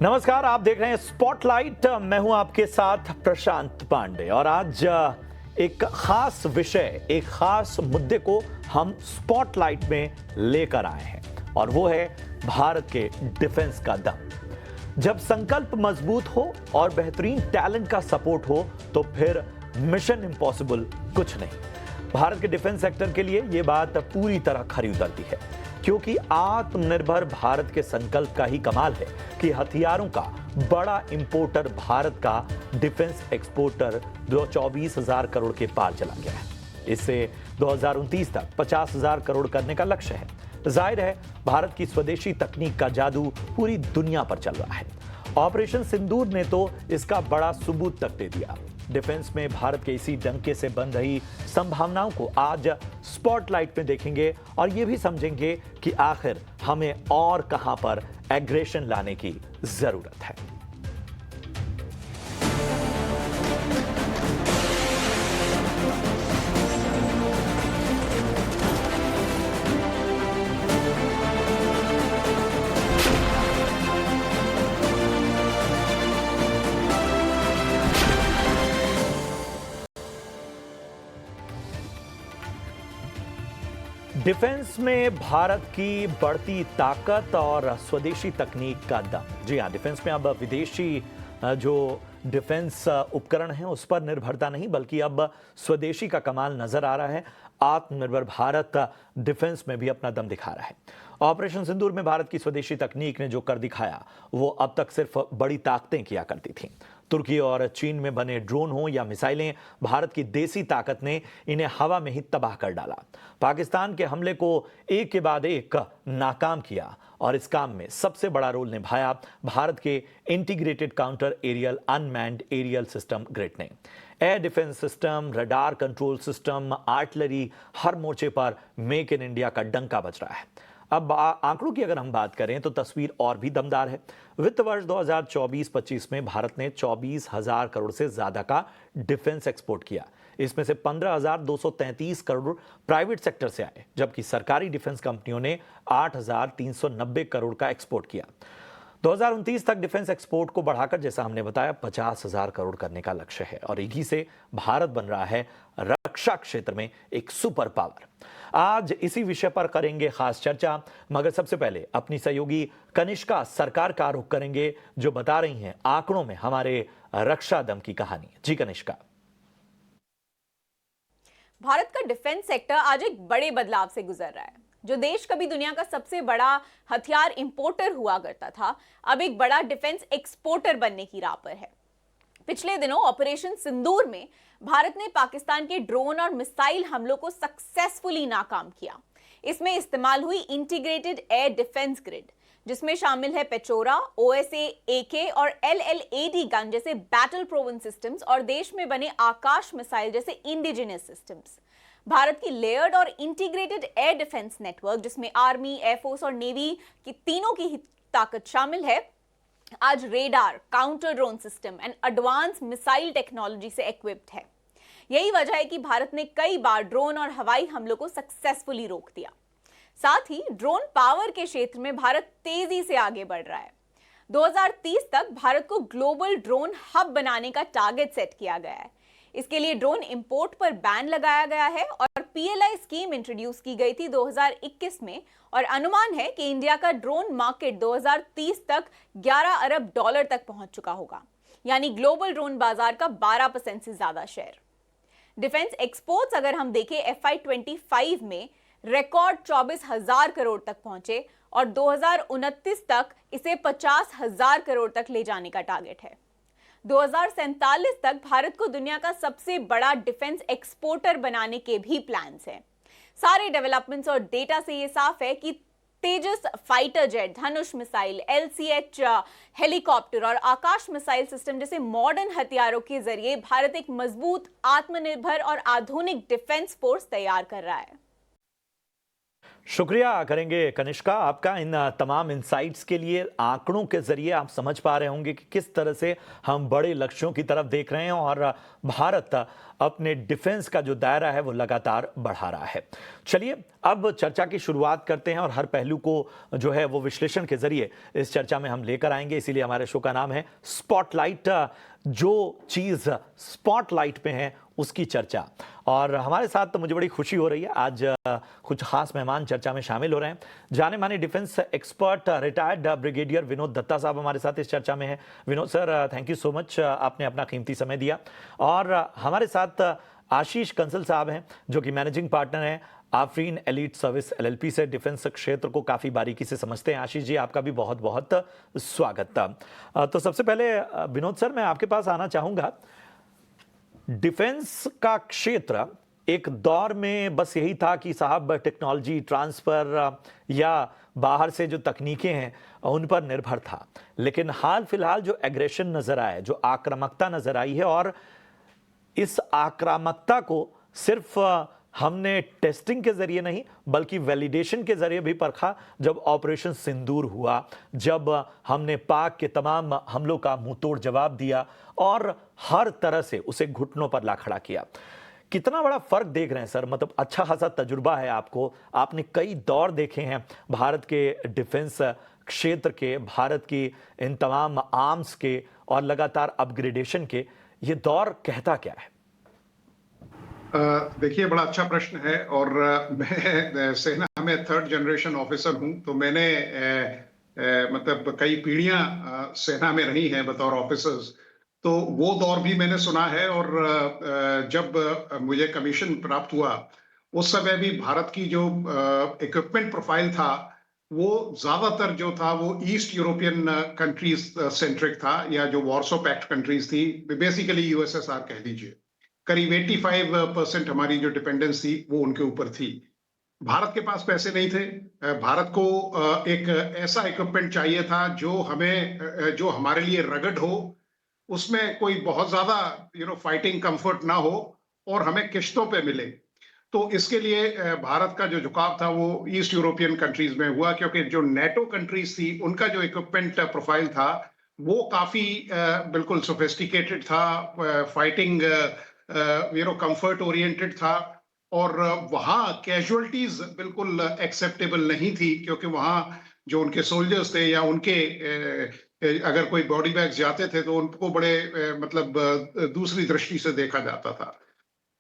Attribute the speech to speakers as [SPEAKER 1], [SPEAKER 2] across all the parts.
[SPEAKER 1] नमस्कार, आप देख रहे हैं स्पॉटलाइट। मैं हूं आपके साथ प्रशांत पांडे और आज एक खास विषय, एक खास मुद्दे को हम स्पॉटलाइट में लेकर आए हैं और वो है भारत के डिफेंस का दम। जब संकल्प मजबूत हो और बेहतरीन टैलेंट का सपोर्ट हो तो फिर मिशन इम्पॉसिबल कुछ नहीं। भारत के डिफेंस सेक्टर के लिए यह बात पूरी तरह खरी उतरती है, क्योंकि आत्मनिर्भर भारत के संकल्प का ही कमाल है कि हथियारों का बड़ा इंपोर्टर भारत का डिफेंस एक्सपोर्टर 24,000 करोड़ के पार चला गया है। इससे 2029 तक 50,000 करोड़ करने का लक्ष्य है। जाहिर है, भारत की स्वदेशी तकनीक का जादू पूरी दुनिया पर चल रहा है। ऑपरेशन सिंदूर ने तो इसका बड़ा सबूत तक दे दिया। डिफेंस में भारत के इसी डंके से बन रही संभावनाओं को आज स्पॉटलाइट में देखेंगे और यह भी समझेंगे कि आखिर हमें और कहां पर एग्रेशन लाने की जरूरत है। डिफेंस में भारत की बढ़ती ताकत और स्वदेशी तकनीक का दम। जी हां, डिफेंस में अब विदेशी जो डिफेंस उपकरण हैं उस पर निर्भरता नहीं, बल्कि अब स्वदेशी का कमाल नजर आ रहा है। आत्मनिर्भर भारत डिफेंस में भी अपना दम दिखा रहा है। ऑपरेशन सिंदूर में भारत की स्वदेशी तकनीक ने जो कर दिखाया वो अब तक सिर्फ बड़ी ताकतें किया करती थीं। तुर्की और चीन में बने ड्रोन हो या मिसाइलें, भारत की देसी ताकत ने इन्हें हवा में ही तबाह कर डाला। पाकिस्तान के हमले को एक के बाद एक नाकाम किया और इस काम में सबसे बड़ा रोल निभाया भारत के integrated counter aerial unmanned aerial system grid ने। Air defence system, radar control system, artillery, हर मोर्चे पर मेक इन इंडिया का डंका बज रहा है। अब आंकड़ों की अगर हम बात करें तो तस्वीर और भी दमदार है। वित्त वर्ष 2024-25 में भारत ने 24,000 करोड़ से ज्यादा का डिफेंस एक्सपोर्ट किया। इसमें से 15,233 करोड़ प्राइवेट सेक्टर से आए, जबकि सरकारी डिफेंस कंपनियों ने 8,390 करोड़ का एक्सपोर्ट किया। 2029 तक डिफेंस एक्सपोर्ट को बढ़ाकर, जैसा हमने बताया, 50,000 करोड़ करने का लक्ष्य है और इसी से भारत बन रहा है रक्षा क्षेत्र में एक सुपर पावर। आज इसी विषय पर करेंगे खास चर्चा, मगर सबसे पहले अपनी सहयोगी कनिष्का सरकार का रुख करेंगे, जो बता रही हैं आंकड़ों में हमारे रक्षा दम की कहानी। जी कनिष्का।
[SPEAKER 2] भारत का डिफेंस सेक्टर आज एक बड़े बदलाव से गुजर रहा है। जो देश कभी दुनिया का सबसे बड़ा हथियार इंपोर्टर हुआ करता था, अब एक बड़ा डिफेंस एक्सपोर्टर बनने की राह पर है। पिछले दिनों ऑपरेशन सिंदूर में भारत ने पाकिस्तान के ड्रोन और मिसाइल हमलों को सक्सेसफुली नाकाम किया। इसमें इस्तेमाल हुई इंटीग्रेटेड एयर डिफेंस ग्रिड, जिसमें शामिल है पेचोरा, OSA, AK और LLAD गन जैसे बैटल प्रोवन सिस्टम्स और देश में बने आकाश मिसाइल जैसे इंडिजिनस सिस्टम्स। भारत की लेयर्ड और इंटीग्रेटेड एयर डिफेंस नेटवर्क, जिसमें आर्मी, एयरफोर्स और नेवी की तीनों की ताकत शामिल है, आज radar, counter drone system and advance missile technology से इक्विप्ड है। यही वजह है कि भारत ने कई बार ड्रोन और हवाई हमलों को सक्सेसफुली रोक दिया। साथ ही ड्रोन पावर के क्षेत्र में भारत तेजी से आगे बढ़ रहा है। 2030 तक भारत को ग्लोबल ड्रोन हब बनाने का टारगेट सेट किया गया है। इसके लिए ड्रोन इंपोर्ट पर बैन लगाया गया है और PLI स्कीम इंट्रोड्यूस की गई थी 2021 में और अनुमान है कि इंडिया का ड्रोन मार्केट 2030 तक $11 अरब तक पहुंच चुका होगा, यानी ग्लोबल ड्रोन बाजार का 12% से ज्यादा शेयर। डिफेंस एक्सपोर्ट्स अगर हम देखें, FY25 में रिकॉर्ड 24,000 करोड़ तक पहुंचे और 2029 तक इसे 50,000 करोड़ तक ले जाने का टारगेट है। 2047 तक भारत को दुनिया का सबसे बड़ा डिफेंस एक्सपोर्टर बनाने के भी प्लान्स हैं। सारे डेवलपमेंट्स और डेटा से यह साफ है कि तेजस फाइटर जेट, धनुष मिसाइल, LCH हेलीकॉप्टर और आकाश मिसाइल सिस्टम जैसे मॉडर्न हथियारों के जरिए भारत एक मजबूत, आत्मनिर्भर और आधुनिक डिफेंस फोर्स तैयार कर रहा है।
[SPEAKER 1] शुक्रिया करेंगे कनिष्का आपका इन तमाम इंसाइट्स के लिए। आंकड़ों के जरिए आप समझ पा रहे होंगे कि किस तरह से हम बड़े लक्ष्यों की तरफ देख रहे हैं और भारत अपने डिफेंस का जो दायरा है वो लगातार बढ़ा रहा है। चलिए अब चर्चा की शुरुआत करते हैं और हर पहलू को जो है वो विश्लेषण के जरिए इस चर्चा में हम लेकर आएंगे। इसीलिए हमारे शो का नाम है स्पॉटलाइट। जो चीज स्पॉटलाइट पे है उसकी चर्चा। और हमारे साथ तो मुझे बड़ी खुशी हो रही है, आज कुछ खास मेहमान चर्चा में शामिल हो रहे हैं। जाने माने defence expert retired brigadier Vinod Datta साहब हमारे साथ इस चर्चा में हैं। Vinod sir, thank you so much, आपने अपना कीमती समय दिया। और हमारे साथ आशीष कंसल साहब हैं, जो कि मैनेजिंग पार्टनर हैं आफरीन एलीट सर्विस एलएलपी से। डिफेंस क्षेत्र को काफी बारीकी से समझते हैं। आशीष जी, आपका भी बहुत बहुत स्वागत। तो सबसे पहले विनोद सर, मैं आपके पास आना चाहूंगा। डिफेंस का क्षेत्र एक दौर में बस यही था कि साहब टेक्नोलॉजी ट्रांसफर या बाहर से जो तकनीकें हैं उन पर निर्भर था, लेकिन हाल फिलहाल जो एग्रेशन नजर आया, जो आक्रामकता नजर आई है, और इस आक्रामकता को सिर्फ हमने टेस्टिंग के जरिए नहीं बल्कि वैलिडेशन के जरिए भी परखा जब ऑपरेशन सिंदूर हुआ, जब हमने पाक के तमाम हमलों का मुंहतोड़ जवाब दिया और हर तरह से उसे घुटनों पर ला खड़ा किया। कितना बड़ा फर्क देख रहे हैं सर? मतलब अच्छा खासा तजुर्बा है आपको, आपने कई दौर देखे हैं भारत के डिफेंस क्षेत्र के, भारत की इन तमाम आर्म्स के और लगातार अपग्रेडेशन के। ये दौर कहता क्या है?
[SPEAKER 3] देखिए, बड़ा अच्छा प्रश्न है। और मैं सेना में 3rd जनरेशन ऑफिसर हूं, तो मैंने मतलब कई पीढ़ियां सेना में रही हैं बतौर ऑफिसर्स, तो वो दौर भी मैंने सुना है। और जब मुझे कमीशन प्राप्त हुआ उस समय भी भारत की जो इक्विपमेंट प्रोफाइल था वो ज्यादातर जो था वो ईस्ट यूरोपियन कंट्रीज सेंट्रिक था, या जो वॉर्सो पैक्ट कंट्रीज थी, बेसिकली यूएसएसआर कह लीजिए। करीब 85% हमारी जो डिपेंडेंस थी वो उनके ऊपर थी। भारत के पास पैसे नहीं थे। भारत को एक ऐसा इक्विपमेंट चाहिए था जो जो हमारे लिए रगड हो, उसमें कोई बहुत ज्यादा फाइटिंग कंफर्ट ना हो और हमें किश्तों पे मिले। तो इसके लिए भारत का जो झुकाव था वो ईस्ट यूरोपियन कंट्रीज में हुआ, क्योंकि जो नेटो कंट्रीज थी उनका जो इक्विपमेंट प्रोफाइल था वो काफी बिल्कुल सोफिस्टिकेटेड था, फाइटिंग कंफर्ट ओरिएंटेड था, और वहां कैजुअलिटीज बिल्कुल एक्सेप्टेबल नहीं थी, क्योंकि वहां जो उनके सोल्जर्स थे या उनके अगर कोई बॉडी बैग्स जाते थे तो उनको बड़े मतलब दूसरी दृष्टि से देखा जाता था।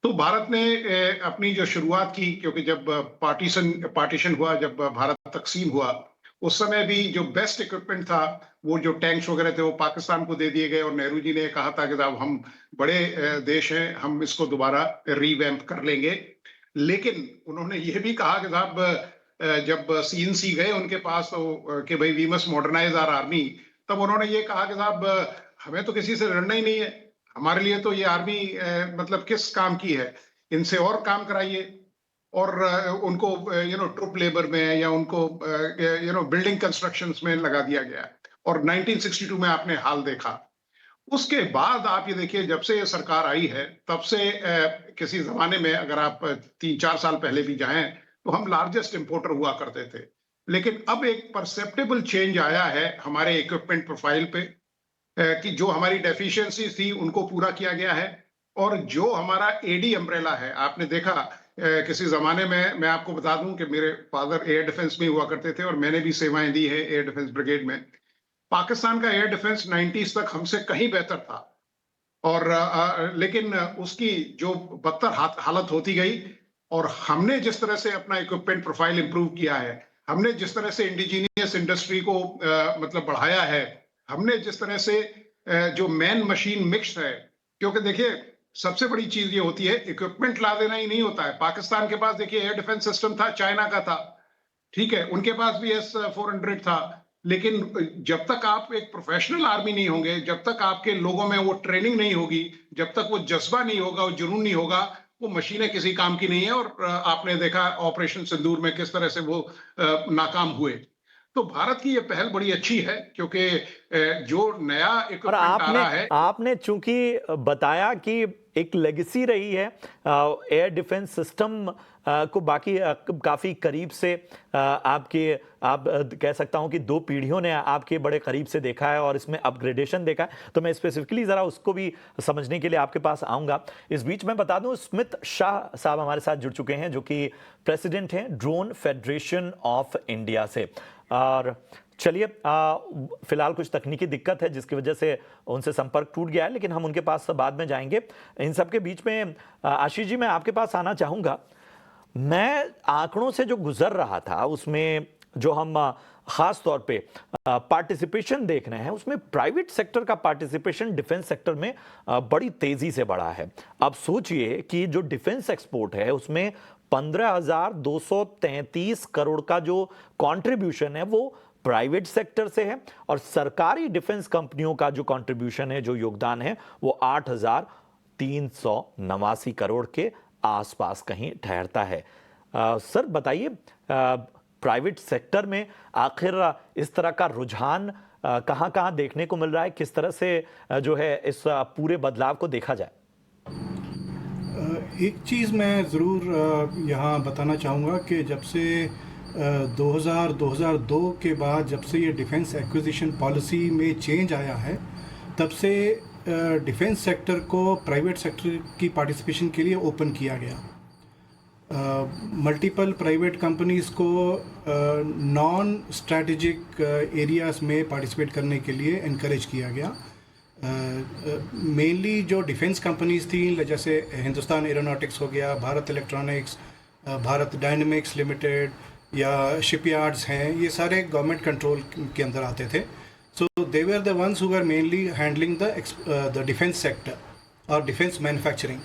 [SPEAKER 3] तो भारत ने अपनी जो शुरुआत की, क्योंकि जब पार्टीशन हुआ, जब भारत तकसीम हुआ, उस समय भी जो बेस्ट इक्विपमेंट था, वो जो टैंक्स वगैरह थे, वो पाकिस्तान को दे दिए गए। और नेहरू जी ने कहा था कि साहब हम बड़े देश हैं, हम इसको दोबारा रीवैम्प कर लेंगे। लेकिन उन्होंने ये भी कहा कि साहब जब सीएनसी गए उनके पास तो कि भाई we must modernise our army, तब उन्होंने ये कहा कि साहब हमें तो किसी से लड़ना ही नहीं है, हमारे लिए तो ये आर्मी मतलब किस काम की है, इनसे और काम कराइए। और उनको ट्रुप लेबर में या उनको बिल्डिंग कंस्ट्रक्शंस में लगा दिया गया। और 1962 में आपने हाल देखा। उसके बाद आप ये देखिए, जब से ये सरकार आई है तब से किसी जमाने में अगर आप 3-4 साल पहले भी जाएं तो हम लार्जेस्ट इंपोर्टर हुआ करते थे, लेकिन अब एक परसेप्टेबल चेंज आया है हमारे इक्विपमेंट प्रोफाइल पे, कि जो हमारी डेफिशिएंसी थी उनको पूरा किया गया है। और जो हमारा एडी अम्ब्रेला है, आपने देखा किसी जमाने में, मैं आपको बता दूं कि मेरे फादर एयर डिफेंस में हुआ करते थे और मैंने भी सेवाएं दी है एयर डिफेंस ब्रिगेड में। पाकिस्तान का एयर डिफेंस 90s तक हमसे कहीं बेहतर था, और लेकिन उसकी जो बदतर हालत होती गई। और हमने जिस तरह से अपना इक्विपमेंट प्रोफाइल इंप्रूव किया है, हमने जिस तरह से इंडिजीनियस इंडस्ट्री को मतलब बढ़ाया है, हमने जिस तरह से जो मैन मशीन मिक्स है, क्योंकि देखिए सबसे बड़ी चीज ये होती है, इक्विपमेंट ला देना ही नहीं होता है। पाकिस्तान के पास देखिए एयर डिफेंस सिस्टम था, चाइना का था, ठीक है, उनके पास भी S-400 था, लेकिन जब तक आप एक प्रोफेशनल आर्मी नहीं होंगे, जब तक आपके लोगों में वो ट्रेनिंग नहीं होगी, जब तक वो जज्बा नहीं होगा, वो जुनून नहीं होगा, वो मशीनें किसी काम की नहीं है। और आपने देखा ऑपरेशन सिंदूर में किस तरह से वो नाकाम हुए। तो भारत की ये पहल बड़ी अच्छी है, क्योंकि जो नया
[SPEAKER 1] और
[SPEAKER 3] इक्विपमेंट आ रहा है।
[SPEAKER 1] आपने चूंकि बताया कि एक लेगेसी रही है एयर डिफेंस सिस्टम को बाकी काफ़ी करीब से आप कह सकता हूं कि 2 पीढ़ियों ने आपके बड़े करीब से देखा है और इसमें अपग्रेडेशन देखा है, तो मैं स्पेसिफिकली ज़रा उसको भी समझने के लिए आपके पास आऊँगा। इस बीच मैं बता दूं, स्मित शाह साहब हमारे साथ जुड़ चुके हैं, जो कि प्रेसिडेंट हैं ड्रोन फेडरेशन ऑफ इंडिया से। और चलिए, फिलहाल कुछ तकनीकी दिक्कत है जिसकी वजह से उनसे संपर्क टूट गया है, लेकिन हम उनके पास बाद में जाएंगे। इन सब के बीच में आशीष जी, मैं आपके पास आना चाहूँगा। मैं आंकड़ों से जो गुजर रहा था उसमें जो हम खास तौर पे पार्टिसिपेशन देख रहे हैं, उसमें प्राइवेट सेक्टर का पार्टिसिपेशन डिफेंस सेक्टर में बड़ी तेजी से बढ़ा है। अब सोचिए कि जो डिफेंस एक्सपोर्ट है उसमें 15,233 करोड़ का जो कंट्रीब्यूशन है वो प्राइवेट सेक्टर से है, और सरकारी डिफेंस कंपनियों का जो कंट्रीब्यूशन है, जो योगदान है, वो 8,389 करोड़ के आसपास कहीं ठहरता है। सर बताइए, प्राइवेट सेक्टर में आखिर इस तरह का रुझान कहां-कहां देखने को मिल रहा है, किस तरह से जो है इस पूरे बदलाव को देखा जाए?
[SPEAKER 4] एक चीज़ मैं ज़रूर यहाँ बताना चाहूँगा कि जब से 2002 के बाद जब से ये डिफेंस एक्विजिशन पॉलिसी में चेंज आया है, तब से डिफेंस सेक्टर को प्राइवेट सेक्टर की पार्टिसिपेशन के लिए ओपन किया गया। मल्टीपल प्राइवेट कंपनीज़ को नॉन स्ट्रैटेजिक एरियाज़ में पार्टिसिपेट करने के लिए इनकरेज किया गया। मेनली जो डिफेंस कंपनीज़ थी, जैसे हिंदुस्तान एरोनॉटिक्स हो गया, Bharat electronics, Bharat dynamics limited या शिपयार्ड्स हैं, ये सारे गवर्नमेंट कंट्रोल के अंदर आते थे। So they were the ones who were mainly handling the defence sector और defence manufacturing.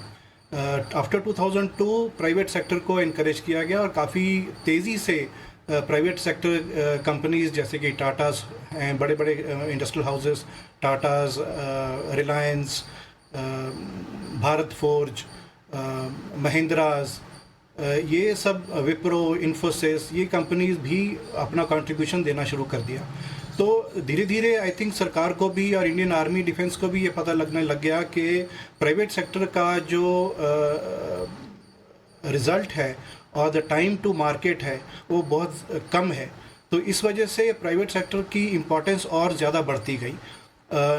[SPEAKER 4] After 2002 private sector को इनकरेज किया गया और काफ़ी तेज़ी से प्राइवेट सेक्टर कंपनीज़ जैसे कि टाटास हैं, बड़े बड़े इंडस्ट्रियल हाउसेस, टाटास, रिलायंस, भारत फोर्ज, महिंद्रास, ये सब, विप्रो, इन्फोसिस, ये कंपनीज़ भी अपना कंट्रीब्यूशन देना शुरू कर दिया। तो धीरे धीरे आई थिंक सरकार को भी और इंडियन आर्मी डिफेंस को भी ये पता लगने लग गया कि प्राइवेट सेक्टर का जो रिज़ल्ट है और द टाइम टू मार्केट है वो बहुत कम है। तो इस वजह से प्राइवेट सेक्टर की इम्पोर्टेंस और ज़्यादा बढ़ती गई।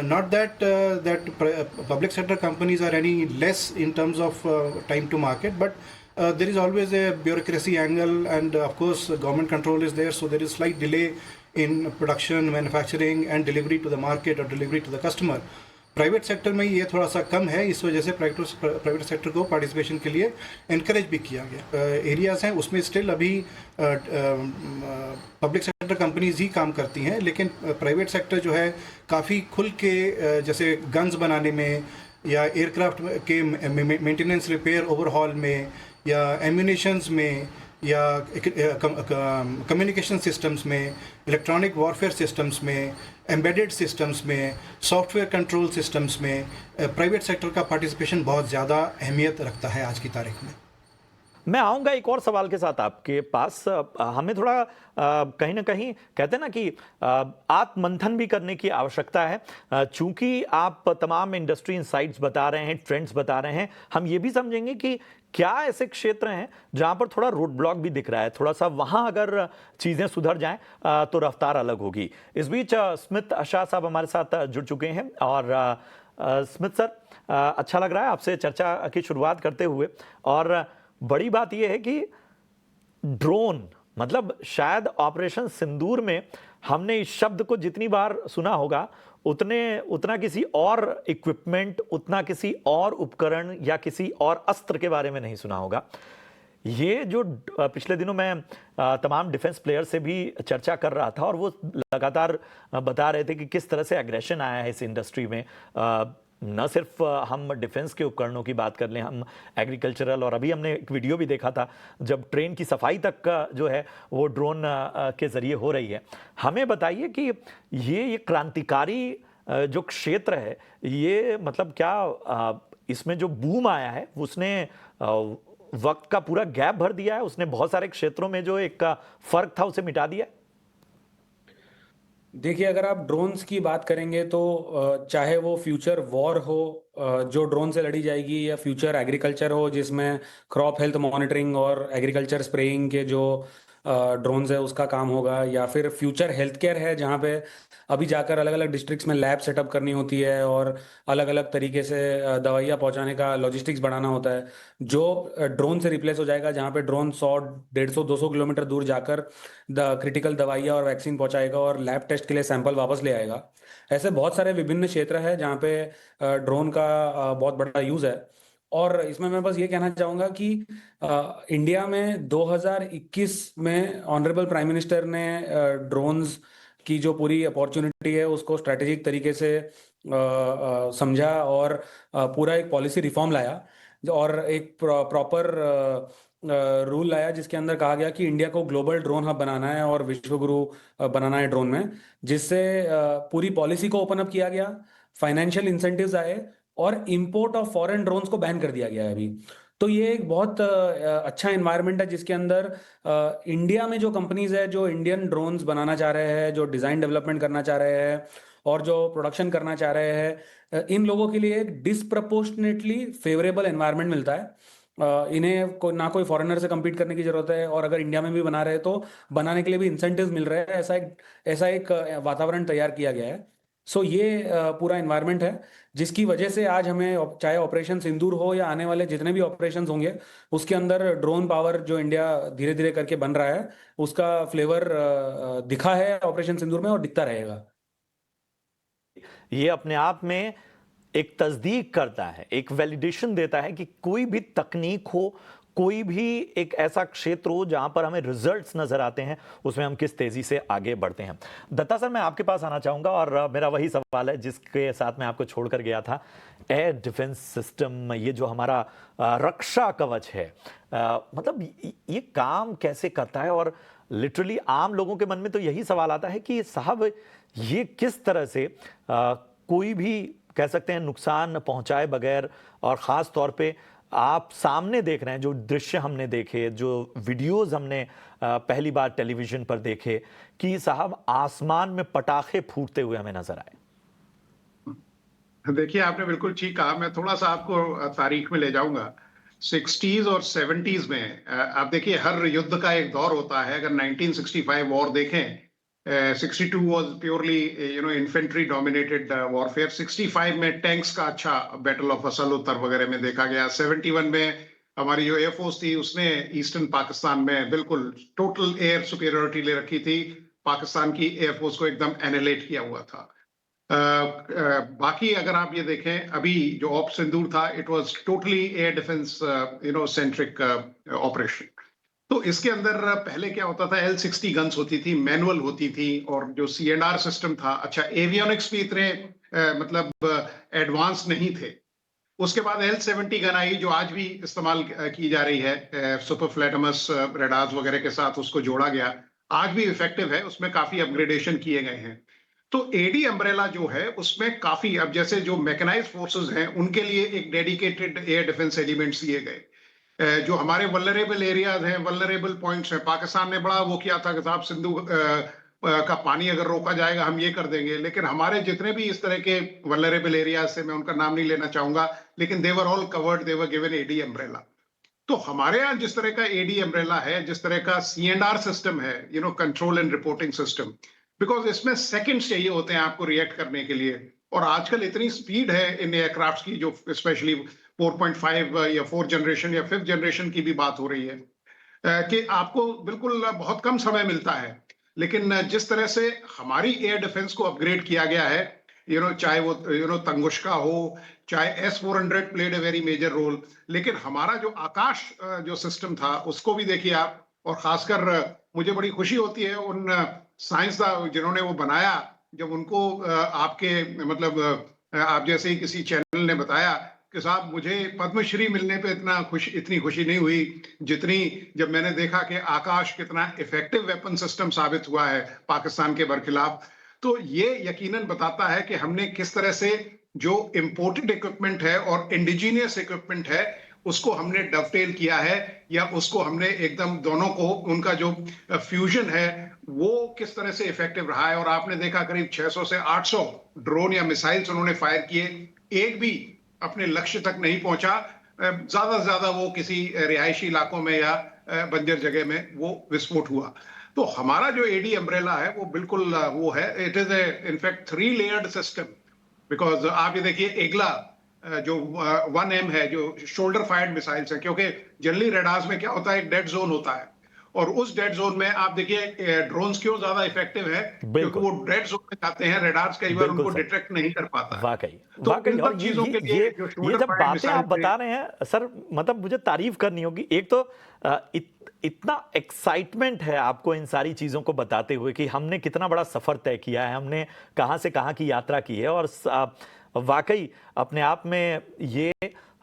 [SPEAKER 4] Not that public sector companies are any less in terms of time to market, but there is always a bureaucracy angle, and of course government control is there, so there is slight delay in production, manufacturing and delivery to the market or delivery to the customer. Private sector में ये थोड़ा सा कम है, इस वजह से private sector को participation के लिए इनकरेज भी किया गया। एरियाज़ हैं उसमें स्टिल अभी पब्लिक सेक्टर कंपनीज ही काम करती हैं, लेकिन प्राइवेट सेक्टर जो है काफ़ी खुल के, जैसे गन्स बनाने में या एयरक्राफ्ट के मेंटेनेंस, रिपेयर, ओवरहॉल में या एम्यूनेशंस में या कम्युनिकेशन सिस्टम्स में, इलेक्ट्रॉनिक वॉरफेयर सिस्टम्स में, एम्बेडेड सिस्टम्स में, सॉफ्टवेयर कंट्रोल सिस्टम्स में प्राइवेट सेक्टर का पार्टिसिपेशन बहुत ज़्यादा अहमियत रखता है आज की तारीख में।
[SPEAKER 1] मैं आऊँगा एक और सवाल के साथ आपके पास। हमें थोड़ा कहीं ना कहीं कहते हैं ना कि आत्ममंथन भी करने की आवश्यकता है। चूंकि आप तमाम इंडस्ट्री इनसाइट्स बता रहे हैं, ट्रेंड्स बता रहे हैं, हम ये भी समझेंगे कि क्या ऐसे क्षेत्र हैं जहां पर थोड़ा रोड ब्लॉक भी दिख रहा है, थोड़ा सा वहां अगर चीज़ें सुधर जाएं तो रफ्तार अलग होगी। इस बीच स्मित शाह साहब हमारे साथ जुड़ चुके हैं। और स्मित सर, अच्छा लग रहा है आपसे चर्चा की शुरुआत करते हुए। और बड़ी बात यह है कि ड्रोन, मतलब शायद ऑपरेशन सिंदूर में हमने इस शब्द को जितनी बार सुना होगा उतना किसी और इक्विपमेंट, उतना किसी और उपकरण या किसी और अस्त्र के बारे में नहीं सुना होगा। ये जो पिछले दिनों मैं तमाम डिफेंस प्लेयर से भी चर्चा कर रहा था और वो लगातार बता रहे थे कि किस तरह से एग्रेशन आया है इस इंडस्ट्री में। न सिर्फ हम डिफेंस के उपकरणों की बात कर लें, हम एग्रीकल्चरल, और अभी हमने एक वीडियो भी देखा था जब ट्रेन की सफाई तक का जो है वो ड्रोन के ज़रिए हो रही है। हमें बताइए कि ये क्रांतिकारी जो क्षेत्र है, ये मतलब क्या इसमें जो बूम आया है उसने वक्त का पूरा गैप भर दिया है, उसने बहुत सारे क्षेत्रों में जो एक फ़र्क था उसे मिटा दिया है?
[SPEAKER 5] देखिए, अगर आप ड्रोन्स की बात करेंगे तो चाहे वो फ्यूचर वॉर हो जो ड्रोन से लड़ी जाएगी, या फ्यूचर एग्रीकल्चर हो जिसमें क्रॉप हेल्थ मॉनिटरिंग और एग्रीकल्चर स्प्रेइंग के जो ड्रोन्स है उसका काम होगा, या फिर फ्यूचर हेल्थ केयर है जहाँ पे अभी जाकर अलग अलग डिस्ट्रिक्ट्स में लैब सेटअप करनी होती है और अलग अलग तरीके से दवाइयाँ पहुँचाने का लॉजिस्टिक्स बढ़ाना होता है, जो ड्रोन से रिप्लेस हो जाएगा, जहाँ पे ड्रोन 100, 150, 200 किलोमीटर दूर जाकर क्रिटिकल दवाइयाँ और वैक्सीन पहुंचाएगा और लैब टेस्ट के लिए सैंपल वापस ले आएगा। ऐसे बहुत सारे विभिन्न क्षेत्र हैं जहाँ पे ड्रोन का बहुत बड़ा यूज़ है। और इसमें मैं बस ये कहना चाहूँगा कि इंडिया में 2021 में ऑनरेबल प्राइम मिनिस्टर ने ड्रोन्स की जो पूरी अपॉर्चुनिटी है उसको स्ट्रैटेजिक तरीके से समझा और पूरा एक पॉलिसी रिफॉर्म लाया और एक प्रॉपर रूल लाया जिसके अंदर कहा गया कि इंडिया को ग्लोबल ड्रोन हब बनाना है और विश्व गुरु बनाना है ड्रोन में, जिससे पूरी पॉलिसी को ओपन अप किया गया, फाइनेंशियल इंसेंटिव्स आए और इंपोर्ट ऑफ फॉरेन ड्रोन्स को बैन कर दिया गया है अभी। तो ये एक बहुत अच्छा एनवायरनमेंट है जिसके अंदर इंडिया में जो कंपनीज है जो इंडियन ड्रोन्स बनाना चाह रहे हैं, जो डिज़ाइन डेवलपमेंट करना चाह रहे हैं और जो प्रोडक्शन करना चाह रहे हैं, इन लोगों के लिए एक डिसप्रपोर्शनेटली फेवरेबल एनवायरनमेंट मिलता है। ना कोई फॉरेनर से compete करने की जरूरत है, और अगर इंडिया में भी बना रहे हैं तो बनाने के लिए भी इंसेंटिव्स मिल रहे हैं। ऐसा एक वातावरण तैयार किया गया है। सो ये पूरा एनवायरनमेंट है जिसकी वजह से आज हमें चाहे ऑपरेशन सिंदूर हो या आने वाले जितने भी ऑपरेशन होंगे उसके अंदर ड्रोन पावर जो इंडिया धीरे धीरे करके बन रहा है उसका फ्लेवर दिखा है ऑपरेशन सिंदूर में और दिखता रहेगा।
[SPEAKER 1] ये अपने आप में एक तस्दीक करता है, एक वैलिडेशन देता है कि कोई भी तकनीक हो, कोई भी एक ऐसा क्षेत्र हो जहां पर हमें रिजल्ट्स नजर आते हैं, उसमें हम किस तेजी से आगे बढ़ते हैं। दत्ता सर, मैं आपके पास आना चाहूंगा और मेरा वही सवाल है जिसके साथ मैं आपको छोड़कर गया था। एयर डिफेंस सिस्टम, ये जो हमारा रक्षा कवच है, मतलब ये काम कैसे करता है? और लिटरली आम लोगों के मन में तो यही सवाल आता है कि साहब ये किस तरह से कोई भी कह सकते हैं नुकसान पहुंचाए बगैर, और खास तौर पे आप सामने देख रहे हैं जो दृश्य हमने देखे, जो वीडियोस हमने पहली बार टेलीविजन पर देखे कि साहब आसमान में पटाखे फूटते हुए हमें नजर आए।
[SPEAKER 3] देखिए, आपने बिल्कुल ठीक कहा। मैं थोड़ा सा आपको तारीख में ले जाऊंगा। 60s और 70s में आप देखिए हर युद्ध का एक दौर होता है। अगर 1965 वॉर देखें, 62 was purely infantry dominated warfare. 65 में टैंक्स का अच्छा बैटल ऑफ असल उत्तर वगैरह में देखा गया। 71 में हमारी जो एयरफोर्स थी उसने ईस्टर्न पाकिस्तान में बिल्कुल टोटल एयर सुपीरियोरिटी ले रखी थी। पाकिस्तान की एयरफोर्स को एकदम एनिलेट किया हुआ था। बाकी अगर आप ये देखें, अभी जो ऑप सिंदूर था, it was totally air defence centric operation. तो इसके अंदर पहले क्या होता था, L60 गन्स होती थी, मैनुअल होती थी, और जो CNR सिस्टम था, अच्छा एवियोनिक्स भी इतने मतलब एडवांस नहीं थे। उसके बाद L70 गन आई जो आज भी इस्तेमाल की जा रही है, सुपर फ्लैटमस रेडार्स वगैरह के साथ उसको जोड़ा गया, आज भी इफेक्टिव है। उसमें काफी अपग्रेडेशन किए गए हैं। तो AD अम्ब्रेला जो है उसमें काफी, अब जैसे जो मैकेनाइज्ड फोर्सेस हैं उनके लिए एक डेडिकेटेड एयर डिफेंस एलिमेंट्स दिए गए। जो हमारे वल्नरेबल एरियाज हैं, वल्नरेबल पॉइंट्स हैं, पाकिस्तान ने बड़ा वो किया था कि साहब सिंधु का पानी अगर रोका जाएगा हम ये कर देंगे। लेकिन हमारे जितने भी इस तरह के वल्नरेबल एरियाज से, मैं उनका नाम नहीं लेना चाहूंगा, लेकिन they were all covered, they were given AD umbrella. तो हमारे यहाँ जिस तरह का AD अम्ब्रेला है, जिस तरह का CNR सिस्टम है, control and reporting system, because इसमें सेकंड्स चाहिए होते हैं आपको रिएक्ट करने के लिए। और आजकल इतनी स्पीड है इन एयरक्राफ्ट की, जो स्पेशली 4.5 या 4 जनरेशन या 5th जनरेशन की भी बात हो रही है, कि आपको बिल्कुल बहुत कम समय मिलता है। लेकिन जिस तरह से हमारी एयर डिफेंस को अपग्रेड किया गया है, चाहे वो तंगुष्का हो, चाहे S-400 played a very major role, लेकिन हमारा जो आकाश जो सिस्टम था उसको भी देखिए आप। और खासकर मुझे बड़ी खुशी होती है उन साइंसदान जिन्होंने वो बनाया, जब उनको आपके मतलब आप जैसे ही किसी चैनल ने बताया कि साहब मुझे पद्मश्री मिलने पे इतनी खुशी नहीं हुई जितनी जब मैंने देखा कि आकाश कितना इफेक्टिव वेपन सिस्टम साबित हुआ है पाकिस्तान के बरखिलाफ। तो ये यकीनन बताता है कि हमने किस तरह से जो इंपोर्टेड इक्विपमेंट है और इंडिजीनियस इक्विपमेंट है उसको हमने डवटेल किया है, या उसको हमने एकदम दोनों को, उनका जो फ्यूजन है वो किस तरह से इफेक्टिव रहा है। और आपने देखा करीब 600 से 800 ड्रोन या मिसाइल्स उन्होंने फायर किए, एक भी अपने लक्ष्य तक नहीं पहुंचा। ज्यादा से ज्यादा वो किसी रिहायशी इलाकों में या बंजर जगह में वो विस्फोट हुआ। तो हमारा जो एडी अम्ब्रेला है वो बिल्कुल वो है, it is a in fact 3 layered system. Because आप ये देखिए एगला जो 1M है, जो शोल्डर फायर्ड मिसाइल्स है, क्योंकि जनरली रेडार्स में क्या होता है, एक डेड जोन होता है, और उस डेड जोन में आप देखिए ड्रोन्स क्यों ज्यादा इफेक्टिव है, क्योंकि वो डेड जोन में जाते हैं, रेडार्स कई बार
[SPEAKER 1] बिल्कुल
[SPEAKER 3] उनको
[SPEAKER 1] सर।
[SPEAKER 3] डिटेक्ट नहीं कर पाता है।
[SPEAKER 1] वाकई
[SPEAKER 3] तो
[SPEAKER 1] वाकई।
[SPEAKER 3] इन
[SPEAKER 1] और
[SPEAKER 3] सब
[SPEAKER 1] ये
[SPEAKER 3] चीजों के लिए जो
[SPEAKER 1] ये
[SPEAKER 3] शोल्डर
[SPEAKER 1] जब
[SPEAKER 3] फायर्ड
[SPEAKER 1] बातें आप
[SPEAKER 3] मिसाइल थे,
[SPEAKER 1] बता रहे हैं सर, मतलब मुझे तारीफ करनी होगी। एक तो इतना एक्साइटमेंट है आपको इन सारी चीजों को बताते हुए कि हमने कितना बड़ा सफर तय किया है, हमने कहां से कहां की यात्रा की है। और वाकई अपने आप में ये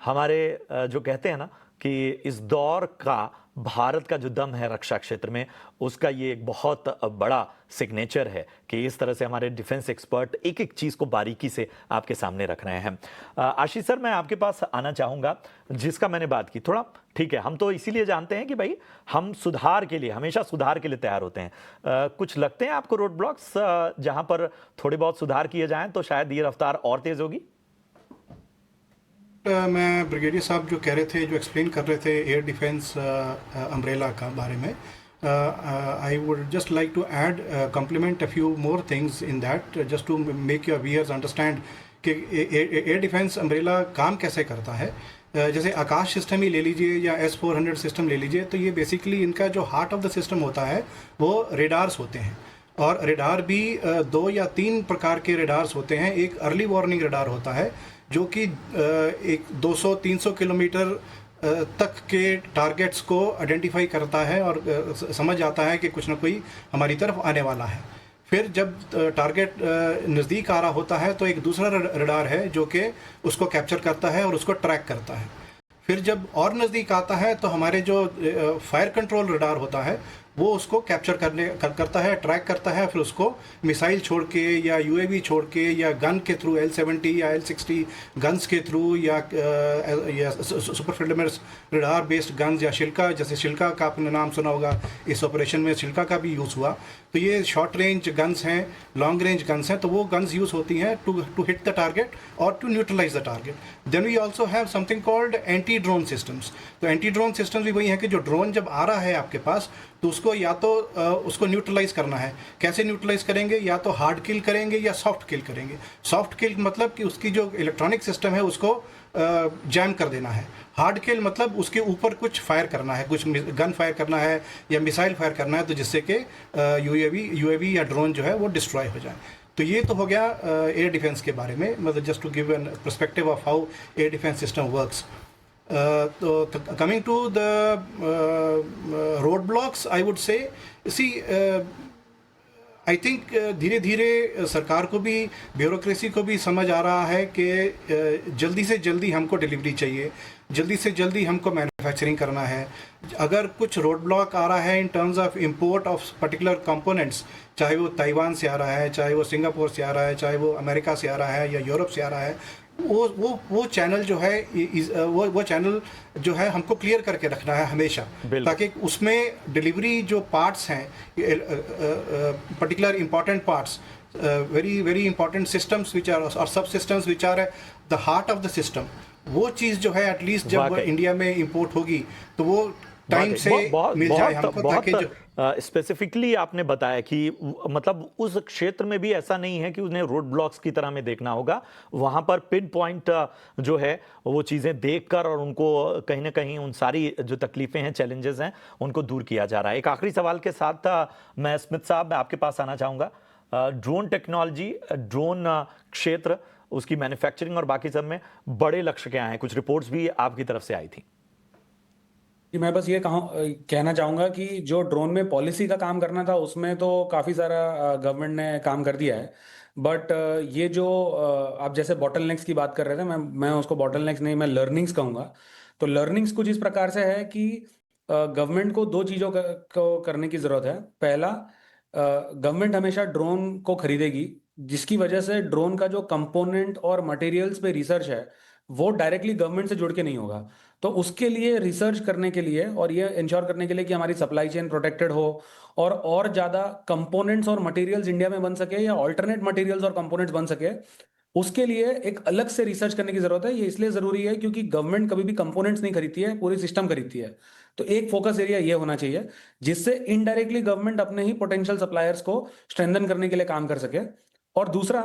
[SPEAKER 1] हमारे जो कहते हैं ना कि इस दौर का भारत का जो दम है रक्षा क्षेत्र में, उसका ये एक बहुत बड़ा सिग्नेचर है कि इस तरह से हमारे डिफेंस एक्सपर्ट एक एक चीज़ को बारीकी से आपके सामने रख रहे हैं। आशीष सर, मैं आपके पास आना चाहूँगा। जिसका मैंने बात की थोड़ा, ठीक है, हम तो इसीलिए जानते हैं कि भाई हम सुधार के लिए, हमेशा सुधार के लिए तैयार होते हैं। कुछ लगते हैं आपको रोड ब्लॉक्स जहाँ पर थोड़े बहुत सुधार किए जाएँ तो शायद ये रफ्तार और तेज़ होगी?
[SPEAKER 4] मैं ब्रिगेडियर साहब जो कह रहे थे, जो एक्सप्लेन कर रहे थे एयर डिफेंस अम्ब्रेला का बारे में, I would just like to add compliment a few more things in that, just to make your viewers understand कि एयर डिफेंस अम्ब्रेला काम कैसे करता है। जैसे आकाश सिस्टम ही ले लीजिए या S-400 सिस्टम ले लीजिए, तो ये बेसिकली इनका जो हार्ट ऑफ द सिस्टम होता है वो रेडार्स होते हैं। और रेडार भी 2 या 3 प्रकार के रेडार्स होते हैं। एक अर्ली वार्निंग रेडार होता है जो कि एक 200-300 किलोमीटर तक के टारगेट्स को आइडेंटिफाई करता है और समझ आता है कि कुछ ना कोई हमारी तरफ आने वाला है। फिर जब टारगेट नज़दीक आ रहा होता है तो एक दूसरा रडार है जो कि उसको कैप्चर करता है और उसको ट्रैक करता है। फिर जब और नज़दीक आता है तो हमारे जो फायर कंट्रोल रडार होता है वो उसको कैप्चर करता है, ट्रैक करता है, फिर उसको मिसाइल छोड़ के या UAV छोड़ के या गन के थ्रू L-70 या L-60 गन्स के थ्रू या super fielders radar based guns या शिल्का, जैसे शिल्का का आपने नाम सुना होगा, इस ऑपरेशन में शिल्का का भी यूज़ हुआ। तो ये शॉर्ट रेंज गन्स हैं, लॉन्ग रेंज गन्स हैं, तो वो गन्स यूज़ होती हैं टू हिट द टारगेट और to neutralise the target. Then we also have something called anti drone systems. तो एंटी ड्रोन सिस्टम्स भी वही है कि जो ड्रोन जब आ रहा है आपके पास तो उसको या तो उसको न्यूट्रलाइज करना है। कैसे न्यूट्रलाइज करेंगे? या तो हार्ड किल करेंगे या सॉफ्ट किल करेंगे। सॉफ्ट किल मतलब कि उसकी जो इलेक्ट्रॉनिक सिस्टम है उसको जैम कर देना है। हार्ड किल मतलब उसके ऊपर कुछ फायर करना है, कुछ गन फायर करना है या मिसाइल फायर करना है, तो जिससे कि यूएवी या ड्रोन जो है वो डिस्ट्रॉय हो जाए। तो ये तो हो गया एयर डिफेंस के बारे में, मतलब just to give an perspective of how air defence system works. तो coming to the roadblocks, I would say, see, I think धीरे धीरे सरकार को भी, ब्यूरोक्रेसी को भी समझ आ रहा है कि जल्दी से जल्दी हमको डिलीवरी चाहिए, जल्दी से जल्दी हमको मैन्युफैक्चरिंग करना है। अगर कुछ रोड ब्लॉक आ रहा है in terms of import of particular components, चाहे वो ताइवान से आ रहा है, चाहे वो सिंगापुर से आ रहा है, चाहे वो अमेरिका से आ रहा है या यूरोप से आ रहा है, वो चैनल जो है, वो चैनल जो है हमको क्लियर करके रखना है हमेशा, ताकि उसमें डिलीवरी जो पार्ट्स हैं, particular important parts, very very important systems which are और sub systems which are the heart of the system, वो चीज़ जो है एटलीस्ट जब इंडिया में इंपोर्ट होगी तो वो टाइम से मिल जाए हमको, ताकि जो
[SPEAKER 1] स्पेसिफिकली आपने बताया कि मतलब उस क्षेत्र में भी ऐसा नहीं है कि उन्हें रोड ब्लॉक्स की तरह में देखना होगा, वहां पर पिन पॉइंट जो है वो चीजें देखकर और उनको कहीं ना कहीं उन सारी जो तकलीफें हैं, चैलेंजेस हैं, उनको दूर किया जा रहा है। एक आखिरी सवाल के साथ मैं स्मिथ साहब आपके पास आना चाहूंगा। ड्रोन टेक्नोलॉजी, ड्रोन क्षेत्र, उसकी मैन्युफैक्चरिंग और बाकी सब में बड़े लक्ष्य क्या हैं? कुछ रिपोर्ट्स भी आपकी तरफ से आई थी।
[SPEAKER 5] मैं बस ये कहना चाहूंगा कि जो ड्रोन में पॉलिसी का काम करना था उसमें तो काफ़ी सारा गवर्नमेंट ने काम कर दिया है, बट ये जो आप जैसे बॉटलनेक्स की बात कर रहे थे, मैं उसको बॉटलनेक्स नहीं, मैं लर्निंग्स कहूँगा। तो लर्निंग्स कुछ इस प्रकार से है कि गवर्नमेंट को 2 चीज़ों को करने की ज़रूरत है। पहला, गवर्नमेंट हमेशा ड्रोन को खरीदेगी, जिसकी वजह से ड्रोन का जो कंपोनेंट और मटेरियल्स पे रिसर्च है वो डायरेक्टली गवर्नमेंट से जुड़ के नहीं होगा। तो उसके लिए रिसर्च करने के लिए और ये इंश्योर करने के लिए कि हमारी सप्लाई चेन प्रोटेक्टेड हो और ज़्यादा कंपोनेंट्स और मटेरियल्स इंडिया में बन सके या ऑल्टरनेट मटेरियल्स और कंपोनेंट्स बन सके, उसके लिए एक अलग से रिसर्च करने की जरूरत है। ये इसलिए जरूरी है क्योंकि गवर्नमेंट कभी भी कंपोनेंट्स नहीं खरीदती है, पूरी सिस्टम खरीदती है। तो एक फोकस एरिया ये होना चाहिए जिससे इनडायरेक्टली गवर्नमेंट अपने ही पोटेंशियल सप्लायर्स को स्ट्रेंथन करने के लिए काम कर सके। और दूसरा,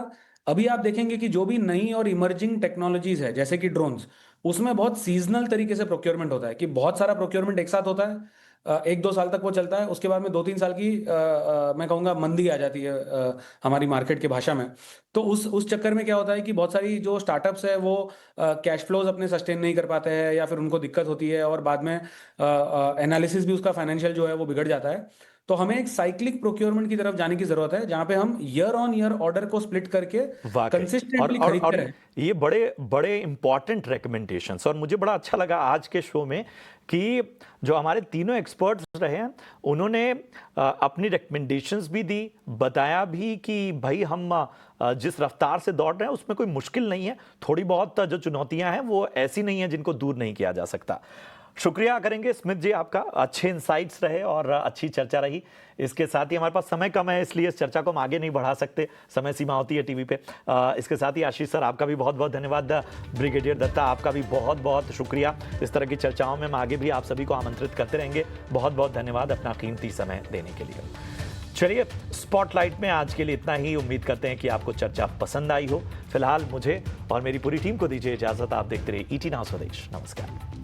[SPEAKER 5] अभी आप देखेंगे कि जो भी नई और इमर्जिंग टेक्नोलॉजीज है जैसे कि ड्रोन्स, उसमें बहुत सीजनल तरीके से प्रोक्योरमेंट होता है कि बहुत सारा प्रोक्योरमेंट एक साथ होता है, 1-2 साल तक वो चलता है, उसके बाद में 2-3 साल की मैं कहूँगा मंदी आ जाती है हमारी मार्केट की भाषा में। तो उस चक्कर में क्या होता है कि बहुत सारी जो स्टार्टअप्स है वो कैश फ्लोज अपने सस्टेन नहीं कर पाते हैं या फिर उनको दिक्कत होती है और बाद में एनालिसिस भी उसका फाइनेंशियल जो है वो बिगड़ जाता है। तो हमें एक साइक्लिक प्रोक्योरमेंट की तरफ जाने की जरूरत है जहां पे हम ईयर ऑन ईयर ऑर्डर को स्प्लिट करके
[SPEAKER 1] वाकई
[SPEAKER 5] कंसिस्टेंटली खरीदते रहें।
[SPEAKER 1] ये बड़े बड़े इंपॉर्टेंट रिकमेंडेशंस, और मुझे बड़ा अच्छा लगा आज के शो में कि जो हमारे तीनों एक्सपर्ट्स रहे हैं उन्होंने अपनी रिकमेंडेशंस भी दी, बताया भी कि भाई हम जिस रफ्तार से दौड़ रहे हैं उसमें कोई मुश्किल नहीं है, थोड़ी बहुत जो चुनौतियां हैं वो ऐसी नहीं है जिनको दूर नहीं किया जा सकता। शुक्रिया करेंगे स्मिथ जी आपका, अच्छे इंसाइट्स रहे और अच्छी चर्चा रही। इसके साथ ही हमारे पास समय कम है इसलिए इस चर्चा को हम आगे नहीं बढ़ा सकते, समय सीमा होती है टीवी पे। इसके साथ ही आशीष सर आपका भी बहुत बहुत धन्यवाद, ब्रिगेडियर दत्ता आपका भी बहुत बहुत शुक्रिया। इस तरह की चर्चाओं में हम आगे भी आप सभी को आमंत्रित करते रहेंगे। बहुत बहुत धन्यवाद अपना कीमती समय देने के लिए। चलिए, स्पॉटलाइट में आज के लिए इतना ही। उम्मीद करते हैं कि आपको चर्चा पसंद आई हो। फिलहाल मुझे और मेरी पूरी टीम को दीजिए इजाजत। आप देखते रहिए ET नाउ स्वदेश। नमस्कार।